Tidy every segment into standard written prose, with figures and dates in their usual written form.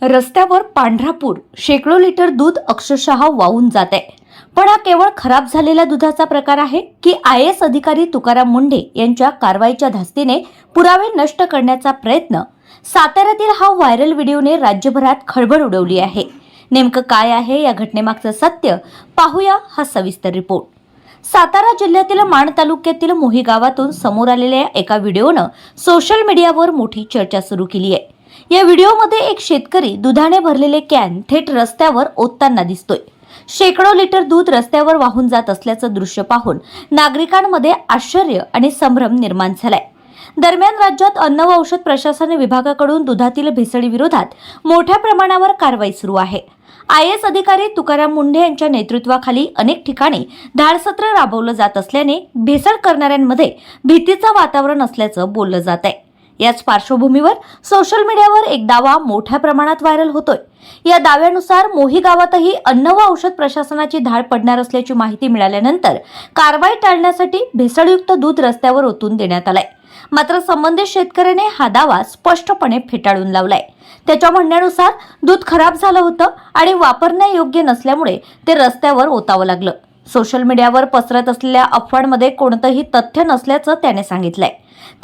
रस्त्यावर पांढरा पूर, शेकडो लिटर दूध अक्षरशः वाहून जात आहे. पण हा केवळ खराब झालेल्या दुधाचा प्रकार आहे की IAS अधिकारी तुकाराम मुंढे यांच्या कारवाईच्या धास्तीने पुरावे नष्ट करण्याचा प्रयत्न? साताऱ्यातील हा व्हायरल व्हिडिओने राज्यभरात खळबळ उडवली आहे. नेमकं काय आहे या घटनेमागचं सत्य? पाहूया हा सविस्तर रिपोर्ट. सातारा जिल्ह्यातील माण तालुक्यातील मोही गावातून समोर आलेल्या एका व्हिडिओनं सोशल मीडियावर मोठी चर्चा सुरू केली आहे. या व्हिडिओमध्ये एक शेतकरी दुधाने भरलेले कॅन थेट रस्त्यावर ओतताना दिसतोय. शेकडो लिटर दूध रस्त्यावर वाहून जात असल्याचं दृश्य पाहून नागरिकांमध्ये आश्चर्य आणि संभ्रम निर्माण झालाय. दरम्यान राज्यात अन्न व औषध प्रशासन विभागाकडून दुधातील भेसळीविरोधात मोठ्या प्रमाणावर कारवाई सुरू आहे. IAS अधिकारी तुकाराम मुंढे यांच्या नेतृत्वाखाली अनेक ठिकाणी धाडसत्र राबवलं जात असल्याने भेसळ करणाऱ्यांमध्ये भीतीचं वातावरण असल्याचं बोललं जात आहे. याच पार्श्वभूमीवर सोशल मीडियावर एक दावा मोठ्या प्रमाणात व्हायरल होतोय. या दाव्यानुसार मोही गावातही अन्न व औषध प्रशासनाची धाड पडणार असल्याची माहिती मिळाल्यानंतर कारवाई टाळण्यासाठी भेसळयुक्त दूध रस्त्यावर ओतून देण्यात आलाय. मात्र संबंधित शेतकऱ्याने हा दावा स्पष्टपणे फेटाळून लावलाय. त्याच्या म्हणण्यानुसार दूध खराब झालं होतं आणि वापरण्यायोग्य नसल्यामुळे ते रस्त्यावर ओतावं लागलं. सोशल मीडियावर पसरत असलेल्या अफवांमध्ये कोणतंही तथ्य नसल्याचं त्याने सांगितलंय.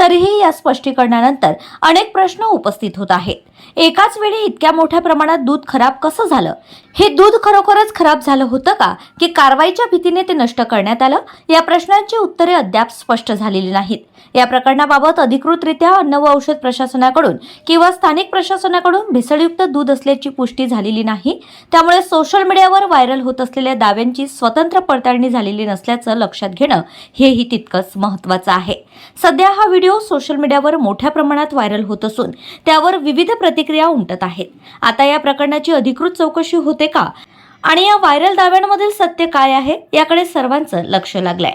तरीही या स्पष्टीकरणानंतर अनेक प्रश्न उपस्थित होत आहेत. एकाच वेळी इतक्या मोठ्या प्रमाणात दूध खराब कसं झालं? हे दूध खरोखरच खराब झालं होतं का की कारवाईच्या भीतीने ते नष्ट करण्यात आलं? या प्रश्नांची उत्तरे अद्याप स्पष्ट झालेली नाहीत. या प्रकरणाबाबत अधिकृतरित्या अन्न व औषध प्रशासनाकडून किंवा स्थानिक प्रशासनाकडून भेसळयुक्त दूध असल्याची पुष्टी झालेली नाही. त्यामुळे सोशल मीडियावर व्हायरल होत असलेल्या दाव्यांची स्वतंत्र पडताळणी झालेली नसल्याचं लक्षात घेणं हेही तितकंच महत्त्वाचं आहे. सध्या हा व्हिडिओ सोशल मीडियावर मोठ्या प्रमाणात व्हायरल होत असून त्यावर विविध प्रतिक्रिया उमटत आहेत. आता या प्रकरणाची अधिकृत चौकशी होते का आणि या व्हायरल दाव्यांमधील सत्य काय आहे याकडे सर्वांचं लक्ष लागलंय.